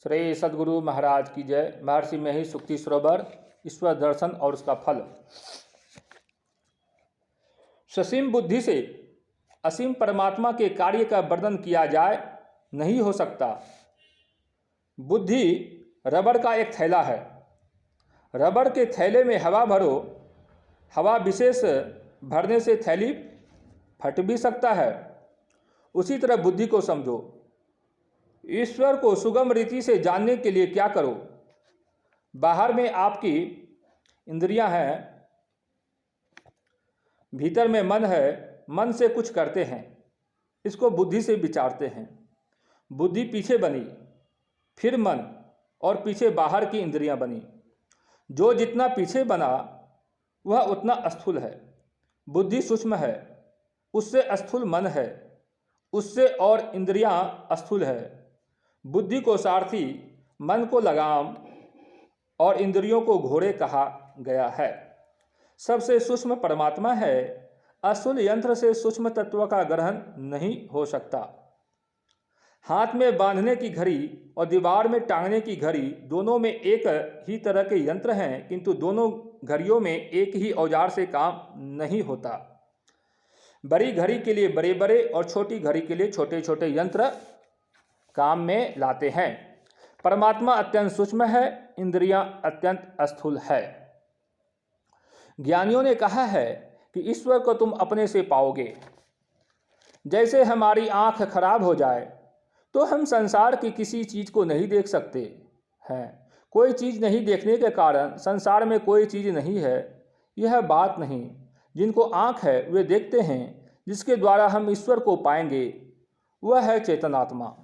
श्री सद्गुरु महाराज की जय। महर्षि महेश सुक्ति सरोवर, ईश्वर दर्शन और उसका फल। ससीम बुद्धि से असीम परमात्मा के कार्य का वर्णन किया जाए नहीं हो सकता। बुद्धि रबड़ का एक थैला है। रबड़ के थैले में हवा भरो, हवा विशेष भरने से थैली फट भी सकता है। उसी तरह बुद्धि को समझो। ईश्वर को सुगम रीति से जानने के लिए क्या करो? बाहर में आपकी इंद्रियां हैं, भीतर में मन है। मन से कुछ करते हैं, इसको बुद्धि से विचारते हैं। बुद्धि पीछे बनी, फिर मन, और पीछे बाहर की इंद्रियां बनी। जो जितना पीछे बना वह उतना स्थूल है। बुद्धि सूक्ष्म है, उससे स्थूल मन है, उससे और इंद्रियां स्थूल है। बुद्धि को सारथी, मन को लगाम और इंद्रियों को घोड़े कहा गया है। सबसे सूक्ष्म परमात्मा है। स्थूल यंत्र से सूक्ष्म तत्व का ग्रहण नहीं हो सकता। हाथ में बांधने की घड़ी और दीवार में टांगने की घड़ी दोनों में एक ही तरह के यंत्र हैं, किंतु दोनों घड़ियों में एक ही औजार से काम नहीं होता। बड़ी घड़ी के लिए बड़े बड़े और छोटी घड़ी के लिए छोटे छोटे यंत्र काम में लाते हैं। परमात्मा अत्यंत सूक्ष्म है, इंद्रियां अत्यंत स्थूल है। ज्ञानियों ने कहा है कि ईश्वर को तुम अपने से पाओगे। जैसे हमारी आंख खराब हो जाए तो हम संसार की किसी चीज को नहीं देख सकते हैं। कोई चीज नहीं देखने के कारण संसार में कोई चीज नहीं है, यह बात नहीं। जिनको आंख है वे देखते हैं। जिसके द्वारा हम ईश्वर को पाएंगे वह है चेतनात्मा।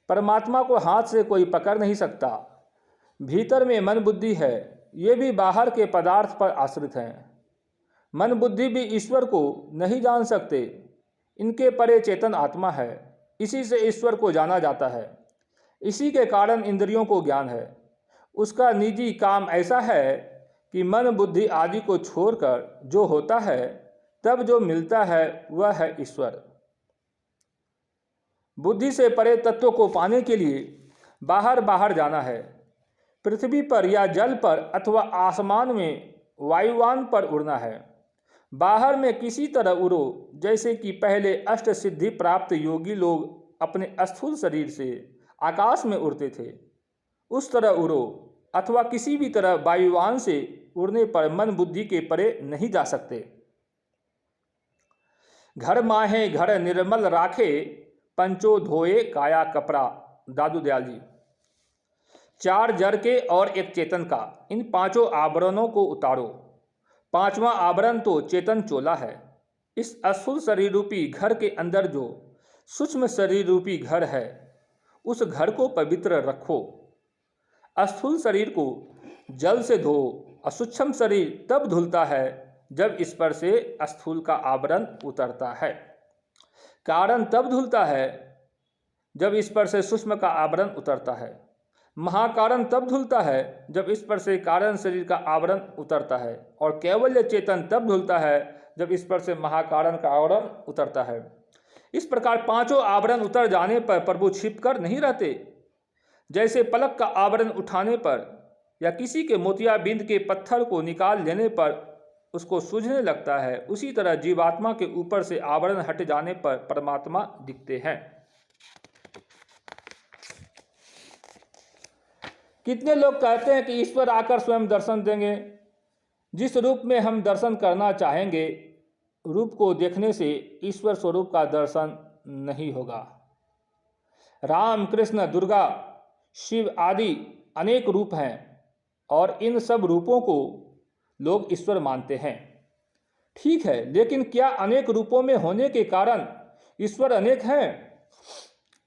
परमात्मा को हाथ से कोई पकड़ नहीं सकता। भीतर में मन बुद्धि है, ये भी बाहर के पदार्थ पर आश्रित हैं। मन बुद्धि भी ईश्वर को नहीं जान सकते। इनके परे चेतन आत्मा है, इसी से ईश्वर को जाना जाता है। इसी के कारण इंद्रियों को ज्ञान है। उसका निजी काम ऐसा है कि मन बुद्धि आदि को छोड़कर जो होता है, तब जो मिलता है वह है ईश्वर। बुद्धि से परे तत्व को पाने के लिए बाहर बाहर जाना है। पृथ्वी पर या जल पर अथवा आसमान में वायुयान पर उड़ना है। बाहर में किसी तरह उड़ो, जैसे कि पहले अष्ट सिद्धि प्राप्त योगी लोग अपने स्थूल शरीर से आकाश में उड़ते थे, उस तरह उड़ो। अथवा किसी भी तरह वायुयान से उड़ने पर मन बुद्धि के परे नहीं जा सकते। घर माहे घर निर्मल राखे, पंचो धोए काया कपड़ा। दादू दयाल जी। 4 जड़ के और एक चेतन का, इन 5 आवरणों को उतारो। 5वां आवरण तो चेतन चोला है। इस स्थूल शरीर रूपी घर के अंदर जो सूक्ष्म शरीर रूपी घर है, उस घर को पवित्र रखो। स्थूल शरीर को जल से धो। सूक्ष्म शरीर तब धुलता है जब इस पर से स्थूल का आवरण उतरता है। कारण तब धुलता है जब इस पर से सूक्ष्म का आवरण उतरता है। महाकारण तब धुलता है जब इस पर से कारण शरीर का आवरण उतरता है। और कैवल्य चेतन तब धुलता है जब इस पर से महाकारण का आवरण उतरता है। इस प्रकार 5 आवरण उतर जाने पर प्रभु छिपकर नहीं रहते। जैसे पलक का आवरण उठाने पर या किसी के मोतियाबिंद के पत्थर को निकाल लेने पर उसको सूझने लगता है, उसी तरह जीवात्मा के ऊपर से आवरण हट जाने पर परमात्मा दिखते हैं। कितने लोग कहते हैं कि ईश्वर आकर स्वयं दर्शन देंगे। जिस रूप में हम दर्शन करना चाहेंगे, रूप को देखने से ईश्वर स्वरूप का दर्शन नहीं होगा। राम, कृष्ण, दुर्गा, शिव आदि अनेक रूप हैं और इन सब रूपों को लोग ईश्वर मानते हैं। ठीक है, लेकिन क्या अनेक रूपों में होने के कारण ईश्वर अनेक हैं?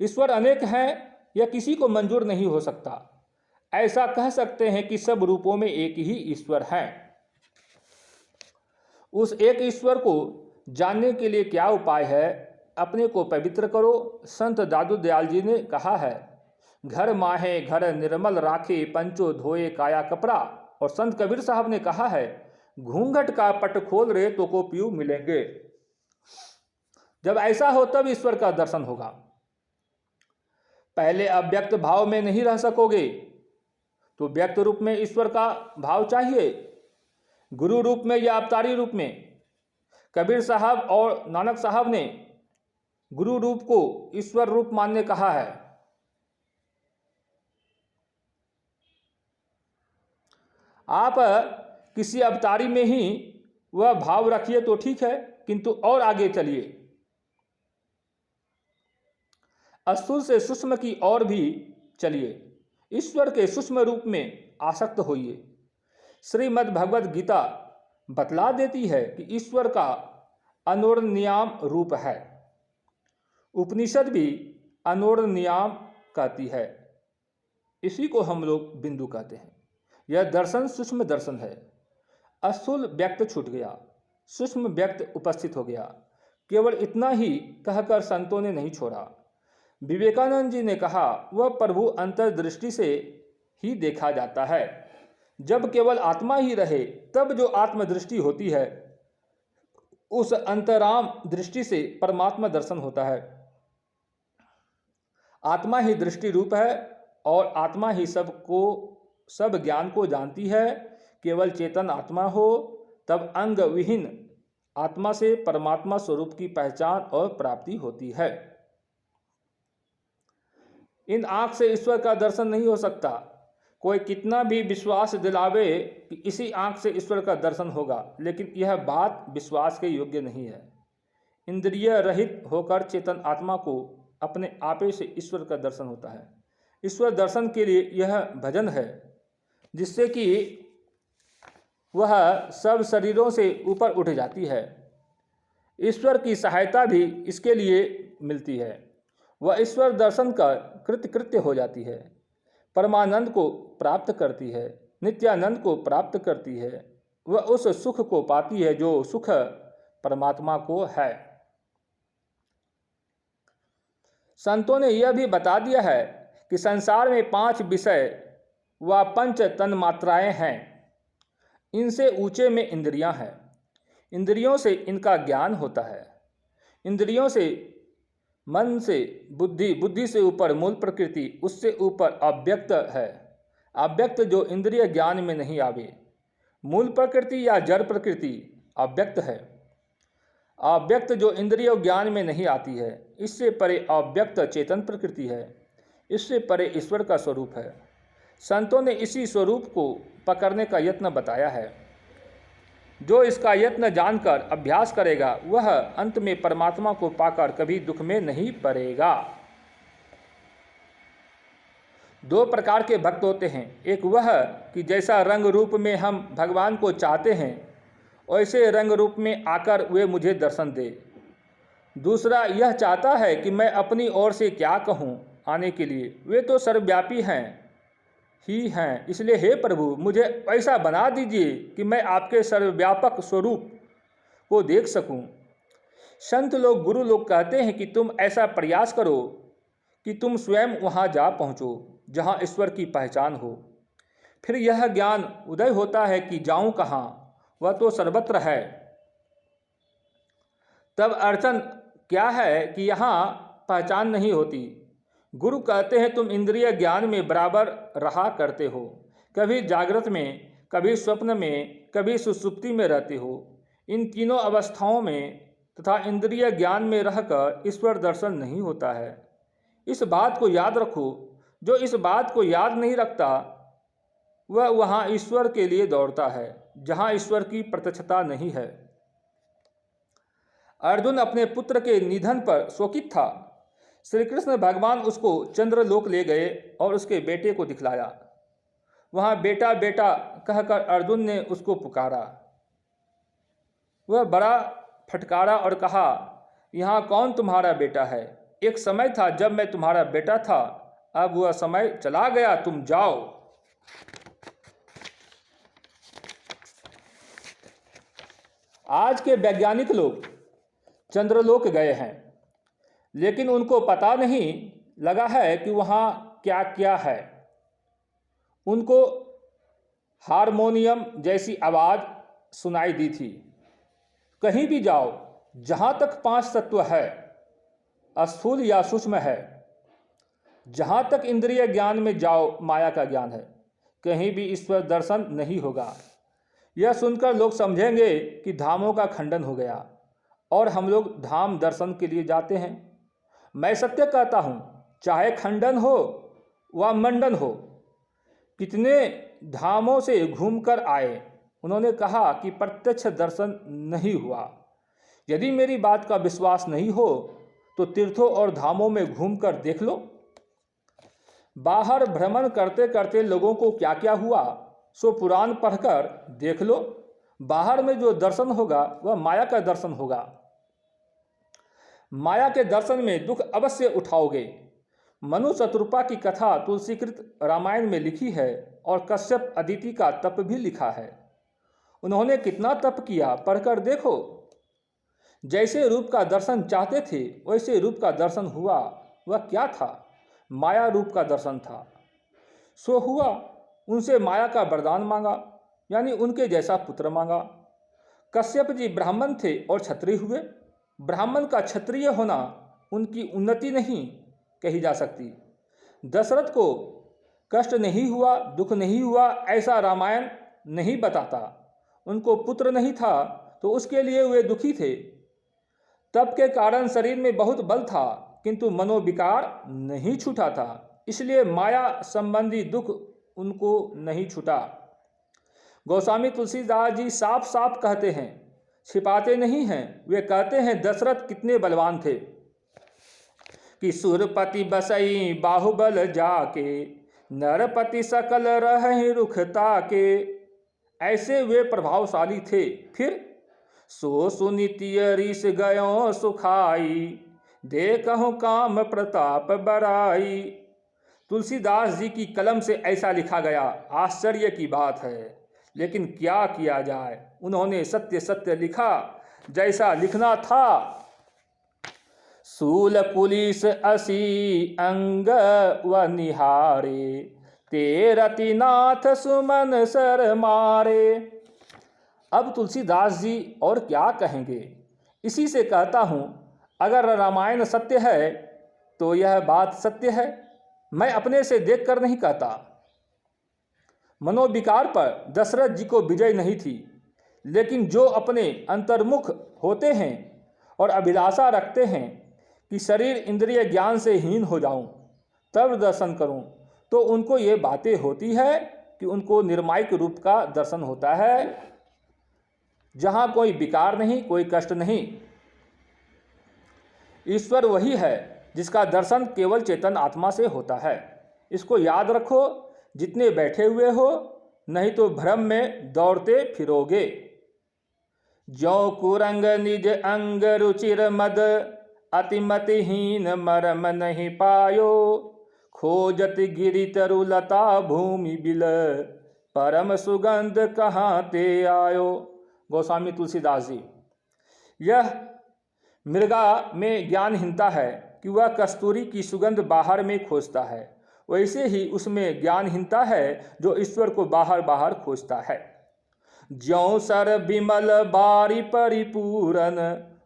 ईश्वर अनेक हैं यह किसी को मंजूर नहीं हो सकता। ऐसा कह सकते हैं कि सब रूपों में एक ही ईश्वर है। उस एक ईश्वर को जानने के लिए क्या उपाय है? अपने को पवित्र करो। संत दादू दयाल जी ने कहा है, घर माहे घर निर्मल राखे, पंचो धोए काया कपड़ा। और संत कबीर साहब ने कहा है, घूंघट का पट खोल रहे तो को पीऊ मिलेंगे। जब ऐसा हो तब ईश्वर का दर्शन होगा। पहले अव्यक्त भाव में नहीं रह सकोगे तो व्यक्त रूप में ईश्वर का भाव चाहिए, गुरु रूप में या अवतारी रूप में। कबीर साहब और नानक साहब ने गुरु रूप को ईश्वर रूप मानने कहा है। आप किसी अवतारी में ही वह भाव रखिए तो ठीक है, किंतु और आगे चलिए, स्थूल से सूक्ष्म की ओर भी चलिए, ईश्वर के सूक्ष्म रूप में आसक्त होइए। श्रीमद् भगवद गीता बतला देती है कि ईश्वर का अनोरणीयाम रूप है। उपनिषद भी अनोरणीयाम कहती है, इसी को हम लोग बिंदु कहते हैं। यह दर्शन सूक्ष्म दर्शन है। स्थूल व्यक्त छूट गया, सूक्ष्म व्यक्त उपस्थित हो गया। केवल इतना ही कहकर संतों ने नहीं छोड़ा। विवेकानंद जी ने कहा, वह प्रभु अंतर्दृष्टि से ही देखा जाता है। जब केवल आत्मा ही रहे तब जो आत्मदृष्टि होती है, उस अंतराम दृष्टि से परमात्मा दर्शन होता है। आत्मा ही दृष्टि रूप है और आत्मा ही सब ज्ञान को जानती है। केवल चेतन आत्मा हो तब अंग विहीन आत्मा से परमात्मा स्वरूप की पहचान और प्राप्ति होती है। इन आँख से ईश्वर का दर्शन नहीं हो सकता। कोई कितना भी विश्वास दिलावे कि इसी आँख से ईश्वर का दर्शन होगा, लेकिन यह बात विश्वास के योग्य नहीं है। इंद्रिय रहित होकर चेतन आत्मा को अपने आपे से ईश्वर का दर्शन होता है। ईश्वर दर्शन के लिए यह भजन है, जिससे कि वह सब शरीरों से ऊपर उठ जाती है। ईश्वर की सहायता भी इसके लिए मिलती है। वह ईश्वर दर्शन का कृत्य हो जाती है, परमानंद को प्राप्त करती है, नित्यानंद को प्राप्त करती है। वह उस सुख को पाती है जो सुख परमात्मा को है। संतों ने यह भी बता दिया है कि संसार में 5 विषय व 5 तन्मात्राएं हैं। इनसे ऊंचे में इंद्रियां हैं। इंद्रियों से इनका ज्ञान होता है। इंद्रियों से मन से बुद्धि, बुद्धि से ऊपर मूल प्रकृति, उससे ऊपर अव्यक्त है। अव्यक्त जो इंद्रिय ज्ञान में नहीं आवे। मूल प्रकृति या जड़ प्रकृति अव्यक्त है। अव्यक्त जो इंद्रिय ज्ञान में नहीं आती है। इससे परे अव्यक्त चेतन प्रकृति है। इससे परे ईश्वर का स्वरूप है। संतों ने इसी स्वरूप को पकड़ने का यत्न बताया है। जो इसका यत्न जानकर अभ्यास करेगा वह अंत में परमात्मा को पाकर कभी दुख में नहीं पड़ेगा। 2 प्रकार के भक्त होते हैं। एक वह कि जैसा रंग रूप में हम भगवान को चाहते हैं वैसे रंग रूप में आकर वे मुझे दर्शन दे। दूसरा यह चाहता है कि मैं अपनी ओर से क्या कहूँ आने के लिए, वे तो सर्वव्यापी हैं ही हैं, इसलिए हे प्रभु मुझे ऐसा बना दीजिए कि मैं आपके सर्वव्यापक स्वरूप को देख सकूं। संत लोग, गुरु लोग कहते हैं कि तुम ऐसा प्रयास करो कि तुम स्वयं वहां जा पहुंचो जहां ईश्वर की पहचान हो। फिर यह ज्ञान उदय होता है कि जाऊं कहाँ, वह तो सर्वत्र है। तब अड़चन क्या है कि यहाँ पहचान नहीं होती। गुरु कहते हैं तुम इंद्रिय ज्ञान में बराबर रहा करते हो, कभी जागृत में, कभी स्वप्न में, कभी सुषुप्ति में रहते हो। इन तीनों अवस्थाओं में तथा इंद्रिय ज्ञान में रहकर ईश्वर दर्शन नहीं होता है। इस बात को याद रखो। जो इस बात को याद नहीं रखता वह वहाँ ईश्वर के लिए दौड़ता है जहाँ ईश्वर की प्रत्यक्षता नहीं है। अर्जुन अपने पुत्र के निधन पर शोकित था। श्री कृष्ण भगवान उसको चंद्रलोक ले गए और उसके बेटे को दिखलाया। वहाँ बेटा बेटा कहकर अर्जुन ने उसको पुकारा। वह बड़ा फटकारा और कहा, यहाँ कौन तुम्हारा बेटा है? एक समय था जब मैं तुम्हारा बेटा था, अब वह समय चला गया, तुम जाओ। आज के वैज्ञानिक लोग चंद्रलोक गए हैं, लेकिन उनको पता नहीं लगा है कि वहाँ क्या क्या है। उनको हारमोनियम जैसी आवाज़ सुनाई दी थी। कहीं भी जाओ, जहाँ तक 5 तत्व है, स्थूल या सूक्ष्म है, जहाँ तक इंद्रिय ज्ञान में जाओ माया का ज्ञान है, कहीं भी ईश्वर दर्शन नहीं होगा। यह सुनकर लोग समझेंगे कि धामों का खंडन हो गया और हम लोग धाम दर्शन के लिए जाते हैं। मैं सत्य कहता हूँ, चाहे खंडन हो व मंडन हो, कितने धामों से घूमकर आए, उन्होंने कहा कि प्रत्यक्ष दर्शन नहीं हुआ। यदि मेरी बात का विश्वास नहीं हो तो तीर्थों और धामों में घूमकर देख लो। बाहर भ्रमण करते करते लोगों को क्या क्या हुआ सो पुराण पढ़कर देख लो। बाहर में जो दर्शन होगा वह माया का दर्शन होगा। माया के दर्शन में दुख अवश्य उठाओगे। मनु शत्रुपा की कथा तुलसीकृत रामायण में लिखी है और कश्यप अदिति का तप भी लिखा है। उन्होंने कितना तप किया पढ़कर देखो। जैसे रूप का दर्शन चाहते थे वैसे रूप का दर्शन हुआ। वह क्या था? माया रूप का दर्शन था। सो हुआ। उनसे माया का वरदान मांगा, यानी उनके जैसा पुत्र मांगा। कश्यप जी ब्राह्मण थे और क्षत्रिय हुए। ब्राह्मण का क्षत्रिय होना उनकी उन्नति नहीं कही जा सकती। दशरथ को कष्ट नहीं हुआ, दुख नहीं हुआ, ऐसा रामायण नहीं बताता। उनको पुत्र नहीं था तो उसके लिए वे दुखी थे। तप के कारण शरीर में बहुत बल था किंतु मनोविकार नहीं छूटा था, इसलिए माया संबंधी दुख उनको नहीं छूटा। गोस्वामी तुलसीदास जी साफ साफ कहते हैं, छिपाते नहीं हैं। वे कहते हैं दशरथ कितने बलवान थे कि सुरपति बसई बाहुबल जाके, नरपति सकल रहे रुखता के। ऐसे वे प्रभावशाली थे। फिर सो सुनीतिय ऋष गयो सुखाई, देखहु काम प्रताप बराई। तुलसीदास जी की कलम से ऐसा लिखा गया, आश्चर्य की बात है, लेकिन क्या किया जाए। उन्होंने सत्य सत्य लिखा जैसा लिखना था। सूल पुलिस असी अंग व निहारे, तेरति नाथ सुमन सर मारे। अब तुलसीदास जी और क्या कहेंगे। इसी से कहता हूँ, अगर रामायण सत्य है तो यह बात सत्य है। मैं अपने से देखकर नहीं कहता। मनोविकार पर दशरथ जी को विजय नहीं थी, लेकिन जो अपने अंतर्मुख होते हैं और अभिलाषा रखते हैं कि शरीर इंद्रिय ज्ञान से हीन हो जाऊं तब दर्शन करूं, तो उनको ये बातें होती है कि उनको निर्मायक रूप का दर्शन होता है, जहां कोई विकार नहीं, कोई कष्ट नहीं। ईश्वर वही है जिसका दर्शन केवल चेतन आत्मा से होता है। इसको याद रखो जितने बैठे हुए हो, नहीं तो भ्रम में दौड़ते फिरोगे। ज्यों कुरंग निज अंग रुचिर मद, अतिमतिहीन मरम नहीं पायो। खोजत गिरि तरु लता भूमि बिल, परम सुगंध कहाँ ते आयो। गोस्वामी तुलसीदास जी। यह मृगा में ज्ञानहीनता है कि वह कस्तूरी की सुगंध बाहर में खोजता है, वैसे ही उसमें ज्ञानहीनता है जो ईश्वर को बाहर बाहर खोजता है। ज्यों सर विमल बारी परिपूरन,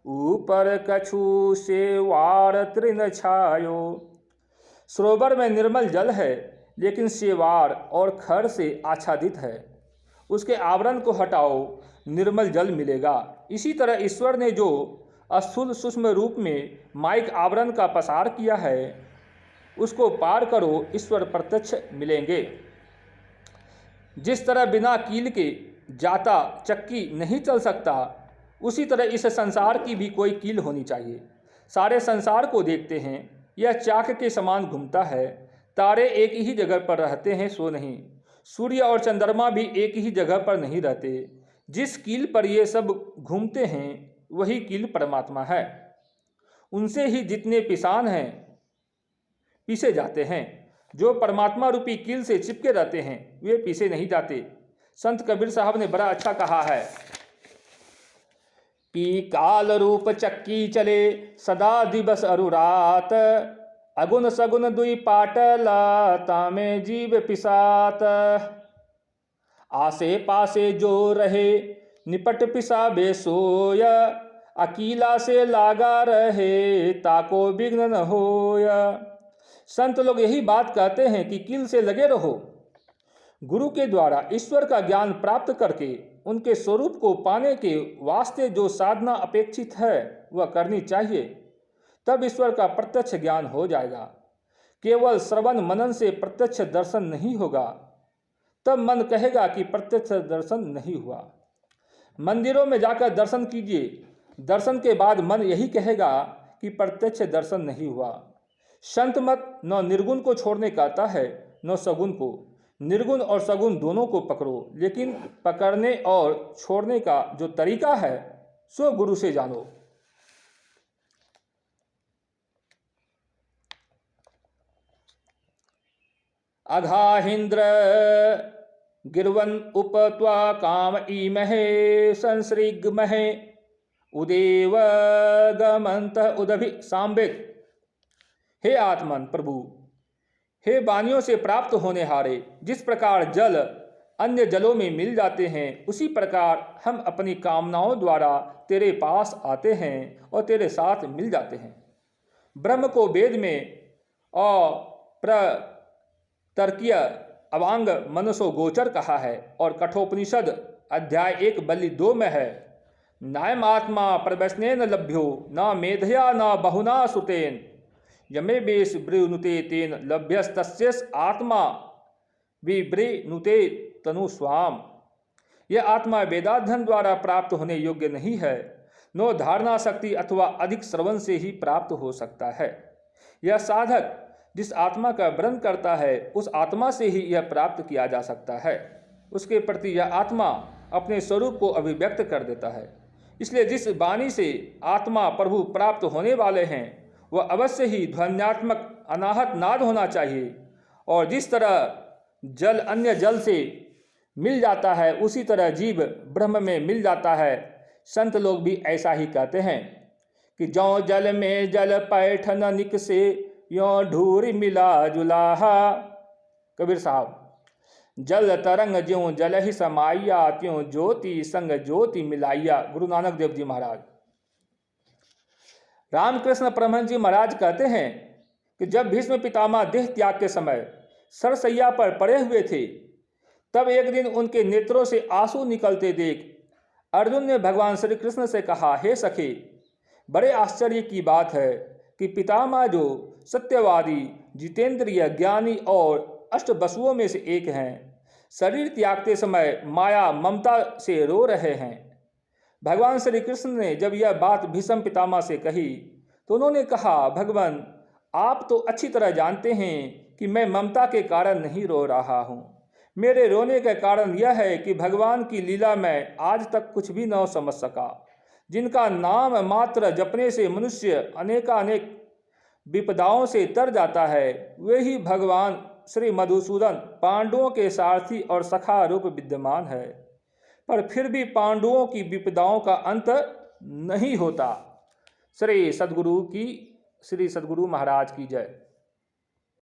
ऊपर कछु से वार तृण छायो। सरोवर में निर्मल जल है लेकिन सेवार और खर से आच्छादित है। उसके आवरण को हटाओ, निर्मल जल मिलेगा। इसी तरह ईश्वर ने जो स्थूल सूक्ष्म रूप में माइक आवरण का पसार किया है, उसको पार करो, ईश्वर प्रत्यक्ष मिलेंगे। जिस तरह बिना कील के जाता चक्की नहीं चल सकता, उसी तरह इस संसार की भी कोई कील होनी चाहिए। सारे संसार को देखते हैं, यह चाक के समान घूमता है। तारे एक ही जगह पर रहते हैं सो नहीं, सूर्य और चंद्रमा भी एक ही जगह पर नहीं रहते। जिस कील पर ये सब घूमते हैं वही कील परमात्मा है। उनसे ही जितने पिसान हैं पीसे जाते हैं। जो परमात्मा रूपी कील से चिपके रहते हैं वे पीसे नहीं जाते। संत कबीर साहब ने बड़ा अच्छा कहा है कि काल रूप चक्की चले सदा दिवस अरु रात, अगुन सगुन दुई पाटला तामे जीव पिसात। आसे पासे जो रहे निपट पिसाबे सोय, अकीला से लागा रहे ताको विघ्न न होय। संत लोग यही बात कहते हैं कि कील से लगे रहो। गुरु के द्वारा ईश्वर का ज्ञान प्राप्त करके उनके स्वरूप को पाने के वास्ते जो साधना अपेक्षित है वह करनी चाहिए, तब ईश्वर का प्रत्यक्ष ज्ञान हो जाएगा। केवल श्रवण मनन से प्रत्यक्ष दर्शन नहीं होगा, तब मन कहेगा कि प्रत्यक्ष दर्शन नहीं हुआ। मंदिरों में जाकर दर्शन कीजिए, दर्शन के बाद मन यही कहेगा कि प्रत्यक्ष दर्शन नहीं हुआ। संत मत न निर्गुण को छोड़ने कहता है न सगुण को। निर्गुण और सगुण दोनों को पकड़ो, लेकिन पकड़ने और छोड़ने का जो तरीका है सो गुरु से जानो। अघाहिंद्र गिरवन उपत्वा काम ईमहे संसृग्महे उदेव गमंत उदभि सांबित। हे आत्मन प्रभु, हे वाणियों से प्राप्त होने हारे, जिस प्रकार जल अन्य जलों में मिल जाते हैं, उसी प्रकार हम अपनी कामनाओं द्वारा तेरे पास आते हैं और तेरे साथ मिल जाते हैं। ब्रह्म को वेद में अप्रतर्कीय अवांग मनसो गोचर कहा है और कठोपनिषद अध्याय 1 बल्ली 2 में है, नायम आत्मा प्रवस्नेन लभ्यो न मेधया न बहुना सुतेन यमे बेश वृनुते तेन लभ्यस्तस्यस आत्मा विवृनुते तनु स्वाम। यह आत्मा वेदाध्ययन द्वारा प्राप्त होने योग्य नहीं है, नो धारणा शक्ति अथवा अधिक श्रवण से ही प्राप्त हो सकता है। यह साधक जिस आत्मा का वर्णन करता है उस आत्मा से ही यह प्राप्त किया जा सकता है। उसके प्रति यह आत्मा अपने स्वरूप को अभिव्यक्त कर देता है। इसलिए जिस वाणी से आत्मा प्रभु प्राप्त होने वाले हैं वह अवश्य ही ध्वन्यात्मक अनाहत नाद होना चाहिए, और जिस तरह जल अन्य जल से मिल जाता है उसी तरह जीव ब्रह्म में मिल जाता है। संत लोग भी ऐसा ही कहते हैं कि जौ जल में जल पैठन निकसे यों ढूरी मिला जुलाहा। कबीर साहब, जल तरंग ज्यों जल ही समाइया त्यों ज्योति संग ज्योति मिलाइया। गुरु नानक देव जी महाराज। रामकृष्ण परमहंस जी महाराज कहते हैं कि जब भीष्म पितामह देह त्याग के समय सरसैया पर पड़े हुए थे, तब एक दिन उनके नेत्रों से आंसू निकलते देख अर्जुन ने भगवान श्री कृष्ण से कहा, हे सखे, बड़े आश्चर्य की बात है कि पितामह जो सत्यवादी, जितेंद्रिय, ज्ञानी और अष्टवसुओं में से एक हैं, शरीर त्यागते समय माया ममता से रो रहे हैं। भगवान श्री कृष्ण ने जब यह बात भीष्म पितामह से कही तो उन्होंने कहा, भगवान, आप तो अच्छी तरह जानते हैं कि मैं ममता के कारण नहीं रो रहा हूँ। मेरे रोने का कारण यह है कि भगवान की लीला मैं आज तक कुछ भी न समझ सका। जिनका नाम मात्र जपने से मनुष्य अनेकानेक विपदाओं से तर जाता है, वे ही भगवान श्री मधुसूदन पांडवों के सारथी और सखा रूप विद्यमान है। पर फिर भी पांडवों की विपदाओं का अंत नहीं होता। श्री सद्गुरु महाराज की जय।